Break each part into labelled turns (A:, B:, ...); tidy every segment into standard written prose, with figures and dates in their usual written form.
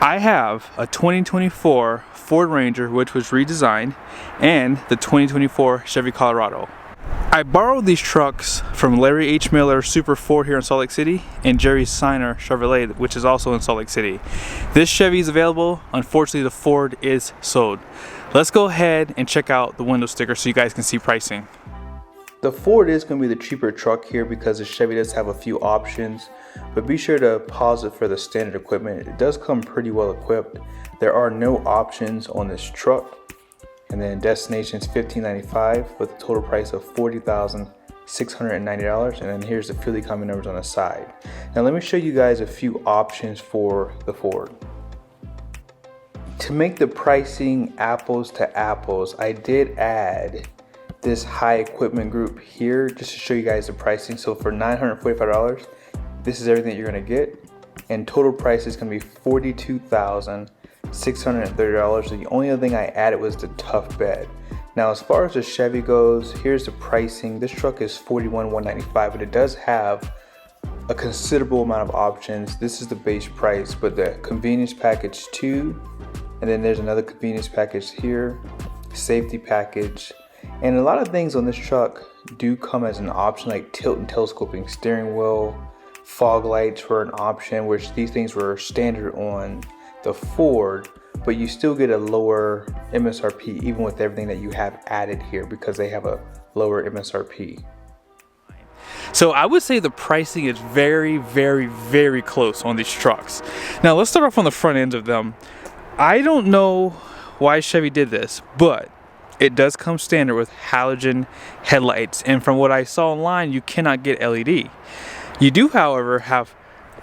A: I have a 2024 Ford Ranger, which was redesigned, and the 2024 Chevy Colorado. I borrowed these trucks from Larry H. Miller Super Ford here in Salt Lake City and Jerry Seiner Chevrolet, which is also in Salt Lake City. This Chevy is available. Unfortunately, the Ford is sold. Let's go ahead and check out the window sticker so you guys can see pricing. The Ford is going to be the cheaper truck here because the Chevy does have a few options, but be sure to pause it for the standard equipment. It does come pretty well equipped. There are no options on this truck, and then destination is $1,595 with a total price of $40,690, and then here's the fuel economy numbers on the side. Now let me show you guys a few options for the Ford. To make the pricing apples to apples, I did add this high equipment group here just to show you guys the pricing. So for $945, this is everything that you're gonna get, and total price is gonna be $42,630. The only other thing I added was the tough bed. Now as far as the Chevy goes, here's the pricing. This truck is $41,195, but it does have a considerable amount of options. This is the base price, but the convenience package too, and then there's another convenience package here, safety package. And a lot of things on this truck do come as an option, like tilt and telescoping steering wheel, fog lights were an option, which these things were standard on the Ford, but you still get a lower MSRP even with everything that you have added here because they have a lower MSRP. So I would say the pricing is very, very, very close on these trucks. Now let's start off on the front ends of them. I don't know why Chevy did this, but it does come standard with halogen headlights, and from what I saw online, you cannot get LED. You do, however, have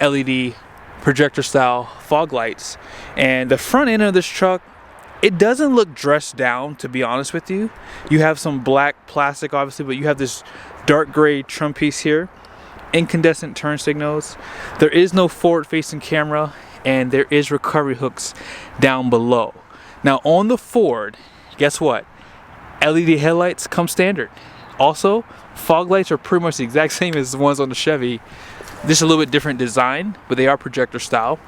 A: LED projector style fog lights, and the front end of this truck, it doesn't look dressed down, to be honest with you. You have some black plastic obviously, but you have this dark gray trim piece here, incandescent turn signals. There is no forward facing camera, and there is recovery hooks down below. Now on the Ford, guess what? LED headlights come standard. Also, fog lights are pretty much the exact same as the ones on the Chevy. Just a little bit different design, but they are projector style.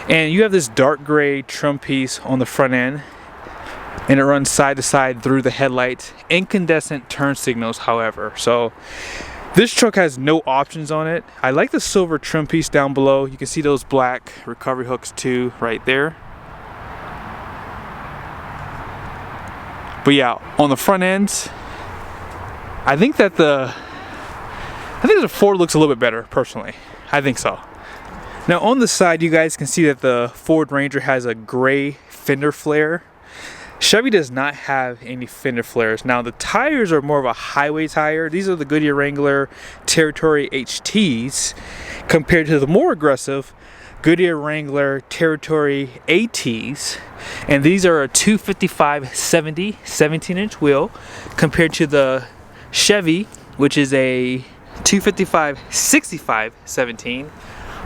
A: And you have this dark gray trim piece on the front end, and it runs side to side through the headlights. Incandescent turn signals, however. So this truck has no options on it. I like the silver trim piece down below. You can see those black recovery hooks too right there. But yeah, on the front ends, I think the Ford looks a little bit better, personally. I think so. Now on the side, you guys can see that the Ford Ranger has a gray fender flare. Chevy does not have any fender flares. Now the tires are more of a highway tire. These are the Goodyear Wrangler Territory HTs compared to the more aggressive Goodyear Wrangler Territory ATs, and these are a 255/70 17-inch wheel compared to the Chevy, which is a 255/65 17.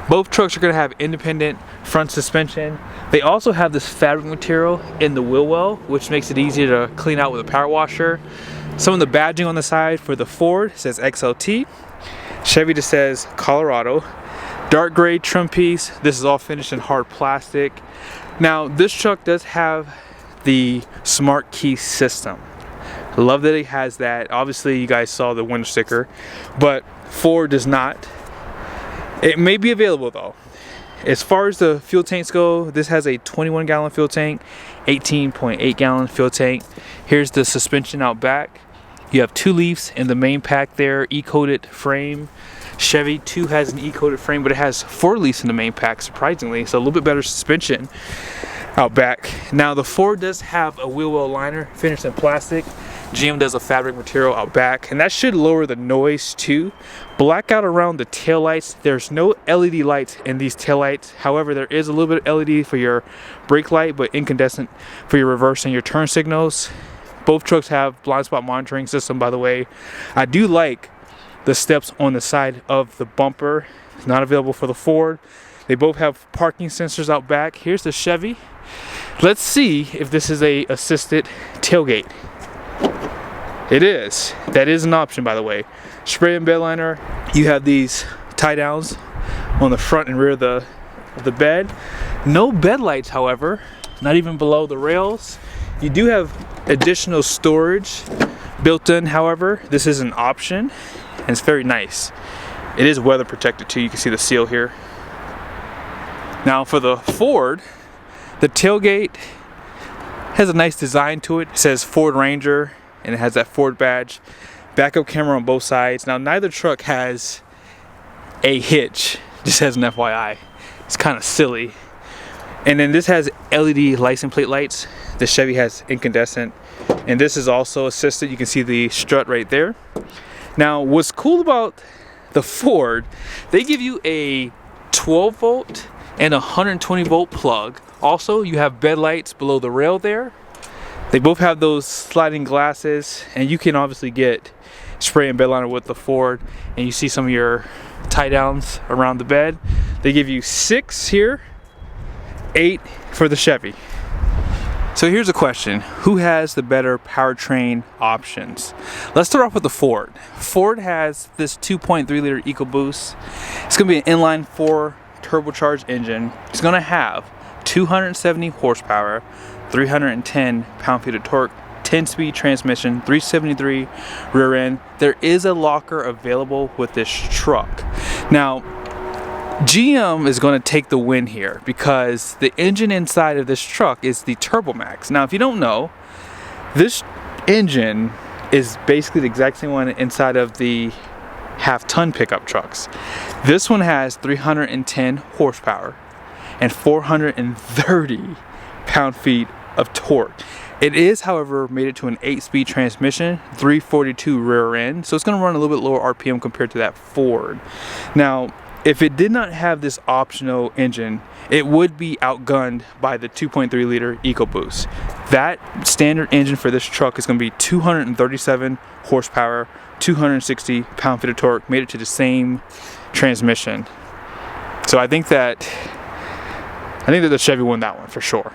A: Both trucks are going to have independent front suspension. They also have this fabric material in the wheel well, which makes it easier to clean out with a power washer. Some of the badging on the side for the Ford says XLT. Chevy just says Colorado. Dark gray trim piece. This is all finished in hard plastic. Now this truck does have the smart key system. Love that it has that. Obviously you guys saw the window sticker, but Ford does not. It may be available though. As far as the fuel tanks go, this has a 21 gallon fuel tank, 18.8 gallon fuel tank. Here's the suspension out back. You have 2 leaves in the main pack there, E-coated frame. Chevy too has an E-coated frame, but it has 4 leaves in the main pack, surprisingly, so a little bit better suspension out back. Now the Ford does have a wheel well liner finished in plastic. GM does a fabric material out back, and that should lower the noise too. Blackout around the tail lights. There's no LED lights in these tail lights. However, there is a little bit of LED for your brake light, but incandescent for your reverse and your turn signals. Both trucks have blind spot monitoring system, by the way. I do like the steps on the side of the bumper. It's not available for the Ford. They both have parking sensors out back. Here's the Chevy. Let's see if this is a assisted tailgate. It is. That is an option, by the way. Spray and bed liner. You have these tie downs on the front and rear of the
B: of the bed. No bed lights, however, not even below the rails. You do have additional storage built in, however. This is an option, and it's very nice. It is weather protected too. You can see the seal here. Now for the Ford, the tailgate has a nice design to it. It says Ford Ranger, and it has that Ford badge. Backup camera on both sides. Now neither truck has a hitch, just as an FYI. It's kind of silly. And then this has LED license plate lights. The Chevy has incandescent, and this is also assisted. You can see the strut right there. Now what's cool about the Ford, they give you a 12 volt and a 120 volt plug. Also, you have bed lights below the rail there. They both have those sliding glasses, and you can obviously get spray and bed liner with the Ford, and you see some of your tie downs around the bed. They give you 6 here, 8 for the Chevy. So here's a question: who has the better powertrain options? Let's start off with the Ford. Ford has this 2.3 liter EcoBoost. It's going to be an inline 4 turbocharged engine. It's going to have 270 horsepower, 310 pound-feet of torque, 10-speed transmission, 373 rear end. There is a locker available with this truck. Now, GM is going to take the win here because the engine inside of this truck is the TurboMax. Now, if you don't know, this engine is basically the exact same one inside of the half-ton pickup trucks. This one has 310 horsepower and 430 pound-feet of torque. It is, however, made it to an 8-speed transmission, 342 rear end, so it's going to run a little bit lower RPM compared to that Ford. Now, if it did not have this optional engine, it would be outgunned by the 2.3 liter EcoBoost. That standard engine for this truck is going to be 237 horsepower, 260 pound-feet of torque, made it to the same transmission. So I think that the Chevy won that one for sure.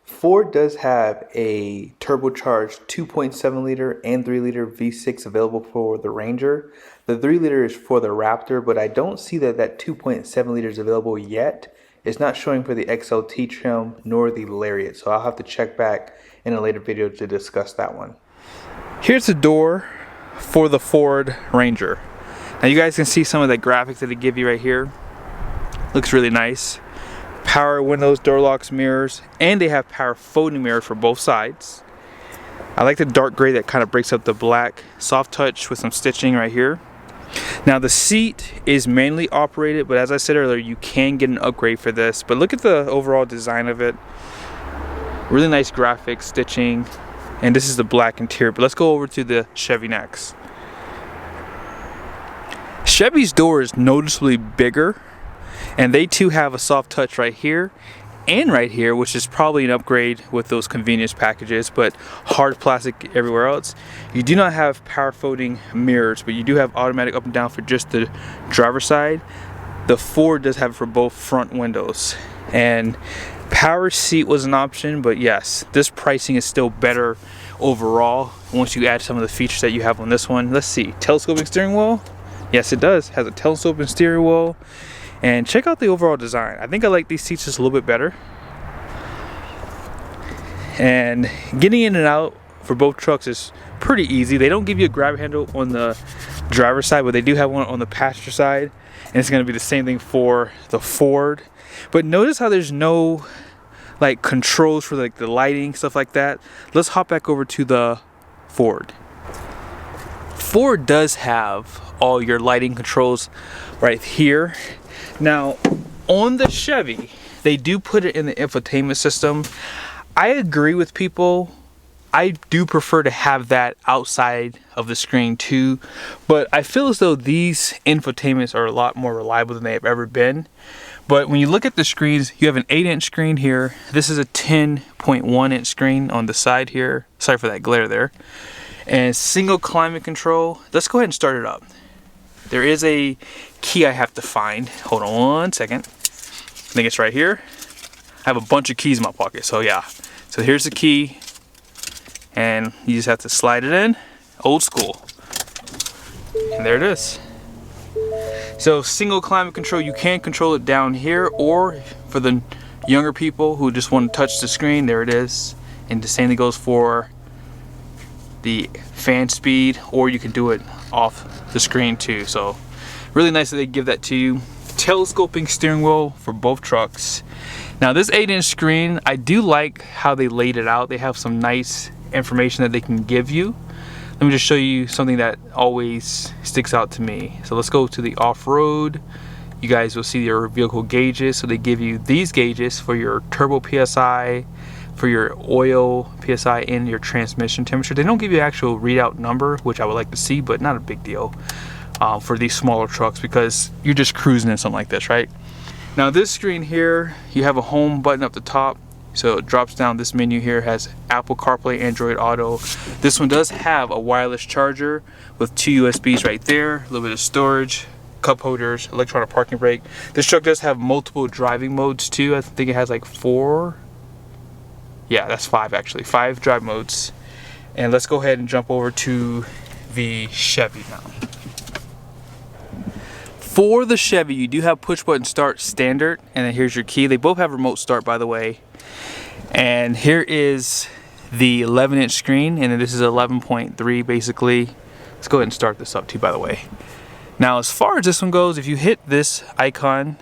A: Ford does have a turbocharged 2.7 liter and 3 liter V6 available for the Ranger. The 3 liter is for the Raptor, but I don't see that 2.7 liter is available yet. It's not showing for the XLT trim nor the Lariat, so I'll have to check back in a later video to discuss that one.
B: Here's the door for the Ford Ranger. Now you guys can see some of the graphics that they give you right here. Looks really nice. Power windows, door locks, mirrors, and they have power folding mirrors for both sides. I like the dark gray that kind of breaks up the black. Soft touch with some stitching right here. Now the seat is manually operated, but as I said earlier, you can get an upgrade for this. But look at the overall design of it. Really nice graphics, stitching, and this is the black interior. But let's go over to the Chevy next. Chevy's door is noticeably bigger, and they too have a soft touch right here and right here, which is probably an upgrade with those convenience packages, but hard plastic everywhere else. You do not have power folding mirrors, but you do have automatic up and down for just the driver's side. The Ford does have it for both front windows. And power seat was an option, but yes, this pricing is still better overall once you add some of the features that you have on this one. Let's see, telescoping steering wheel. Yes, it does. Has a telescoping steering wheel. And check out the overall design. I think I like these seats just a little bit better. And getting in and out for both trucks is pretty easy. They don't give you a grab handle on the driver's side, but they do have one on the passenger side. And it's going to be the same thing for the Ford. But notice how there's no like controls for like the lighting, stuff like that. Let's hop back over to the Ford. Ford does have all your lighting controls right here. Now, on the Chevy, they do put it in the infotainment system. I agree with people. I do prefer to have that outside of the screen too, but I feel as though these infotainments are a lot more reliable than they have ever been. But when you look at the screens, you have an 8-inch screen here. This is a 10.1-inch screen on the side here. Sorry for that glare there. And single climate control. Let's go ahead and start it up. There is a key I have to find. Hold on 1 second. I think it's right here. I have a bunch of keys in my pocket, so yeah. So here's the key, and you just have to slide it in, old school. And there it is. So single climate control, you can control it down here, or for the younger people who just want to touch the screen, there it is. And the same thing goes for the fan speed, or you can do it off the screen too. So really nice that they give that to you. Telescoping steering wheel for both trucks. Now this 8-inch screen, I do like how they laid it out. They have some nice information that they can give you. Let me just show you something that always sticks out to me. So let's go to the off-road. You guys will see your vehicle gauges. So they give you these gauges for your turbo PSI, for your oil PSI, and your transmission temperature. They don't give you an actual readout number, which I would like to see, but not a big deal for these smaller trucks, because you're just cruising in something like this, right? Now this screen here, you have a home button up the top. So it drops down. This menu here has Apple CarPlay, Android Auto. This one does have a wireless charger with 2 USBs right there, a little bit of storage, cup holders, electronic parking brake. This truck does have multiple driving modes too. I think it has like 4. Yeah, that's 5 actually. 5 drive modes. And let's go ahead and jump over to the Chevy now. For the Chevy, you do have push button start standard, and then here's your key. They both have remote start, by the way. And here is the 11-inch screen, and then this is 11.3 basically. Let's go ahead and start this up too, by the way. Now as far as this one goes, if you hit this icon,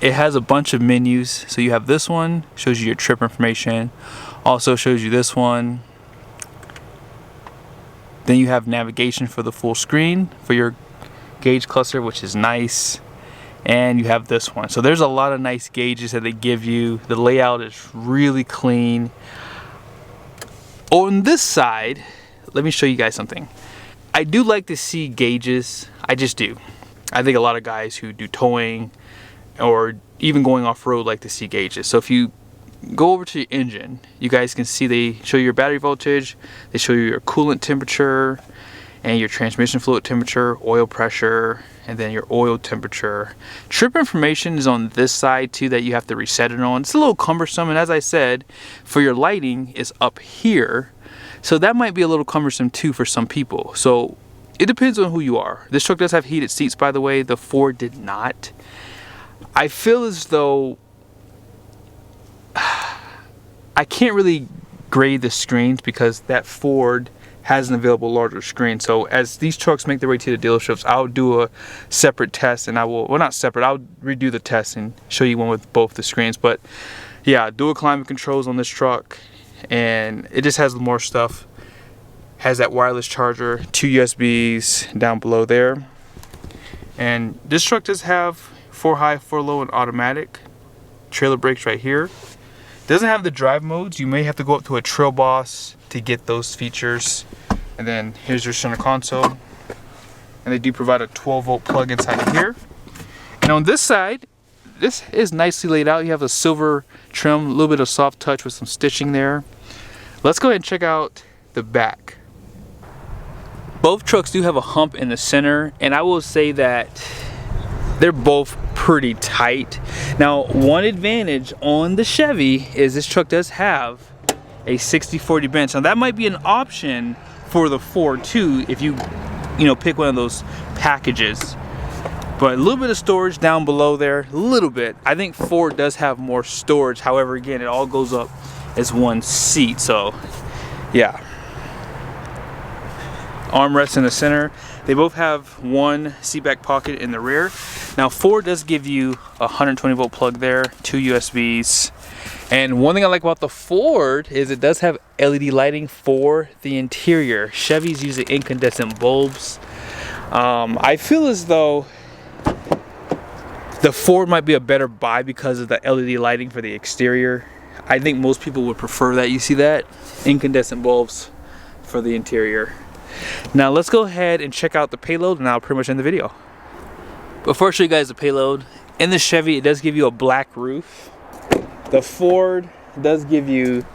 B: it has a bunch of menus. So you have this one, shows you your trip information, also shows you this one. Then you have navigation for the full screen for your gauge cluster, which is nice. And you have this one. So there's a lot of nice gauges that they give you. The layout is really clean. On this side, let me show you guys something. I do like to see gauges. I just do. I think a lot of guys who do towing or even going off-road like to see gauges. So if you go over to your engine, you guys can see they show you your battery voltage, they show you your coolant temperature, and your transmission fluid temperature, oil pressure, and then your oil temperature. Trip information is on this side too that you have to reset it on. It's a little cumbersome, and as I said, for your lighting is up here. So that might be a little cumbersome too for some people. So it depends on who you are. This truck does have heated seats, by the way. The Ford did not. I feel as though I can't really grade the screens because that Ford has an available larger screen. So as these trucks make their way to the dealerships, I'll do a separate test, and I will, well, not separate, I'll redo the test and show you one with both the screens. But yeah, dual climate controls on this truck, and it just has more stuff. Has that wireless charger, 2 USBs down below there. And this truck does have 4 high, 4 low, and automatic. Trailer brakes right here. Doesn't have the drive modes. You may have to go up to a Trail Boss to get those features. And then here's your center console. And they do provide a 12-volt plug inside of here. And on this side, this is nicely laid out. You have a silver trim, a little bit of soft touch with some stitching there. Let's go ahead and check out the back. Both trucks do have a hump in the center, and I will say that they're both pretty tight. Now, one advantage on the Chevy is this truck does have a 60/40 bench. Now that might be an option for the Ford too, if you pick one of those packages. But a little bit of storage down below there, a little bit. I think Ford does have more storage. However, again, it all goes up as one seat. So yeah. Armrest in the center. They both have one seat back pocket in the rear. Now Ford does give you a 120-volt plug there, 2 USBs. And one thing I like about the Ford is it does have LED lighting for the interior. Chevys use incandescent bulbs. I feel as though the Ford might be a better buy because of the LED lighting for the exterior. I think most people would prefer that. You see that? Incandescent bulbs for the interior. Now let's go ahead and check out the payload, and I'll pretty much end the video. Before I show you guys the payload, in the Chevy it does give you a black roof. The Ford does give you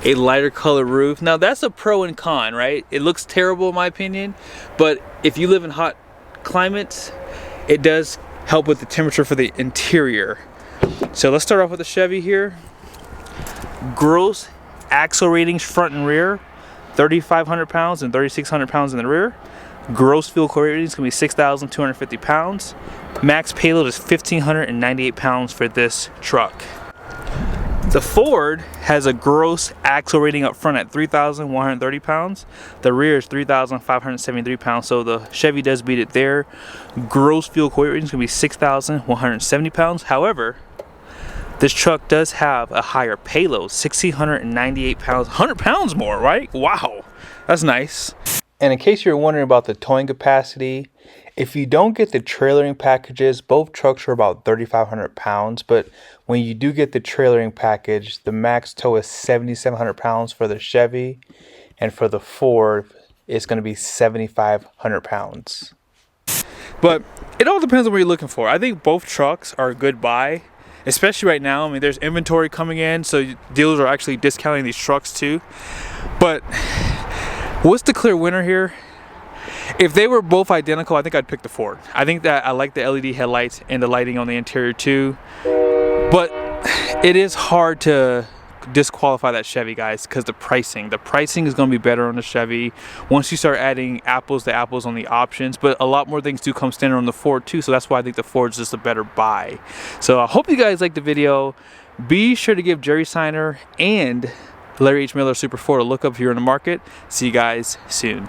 B: a lighter color roof. Now that's a pro and con, right? It looks terrible in my opinion, but if you live in hot climates, it does help with the temperature for the interior. So let's start off with the Chevy here. Gross axle ratings front and rear, 3,500 pounds and 3,600 pounds in the rear. Gross fuel core rating is going to be 6,250 pounds. Max payload is 1,598 pounds for this truck. The Ford has a gross axle rating up front at 3,130 pounds. The rear is 3,573 pounds, so the Chevy does beat it there. Gross fuel core rating is going to be 6,170 pounds. However, this truck does have a higher payload, 1,698 pounds, 100 pounds more, right? Wow, that's nice.
A: And in case you're wondering about the towing capacity, if you don't get the trailering packages, both trucks are about 3,500 pounds. But when you do get the trailering package, the max tow is 7,700 pounds for the Chevy. And for the Ford, it's going to be 7,500 pounds.
B: But it all depends on what you're looking for. I think both trucks are a good buy, especially right now. I mean, there's inventory coming in, so dealers are actually discounting these trucks too. But what's the clear winner here? If they were both identical, I think I'd pick the Ford. I think that I like the LED headlights and the lighting on the interior too. But it is hard to disqualify that Chevy, guys, because the pricing is going to be better on the Chevy once you start adding apples to apples on the options. But a lot more things do come standard on the Ford too, so that's why I think the Ford's just a better buy. So I hope you guys liked the video. Be sure to give Jerry Seiner and Larry H. Miller Super 4 a look up here in the market. See you guys soon.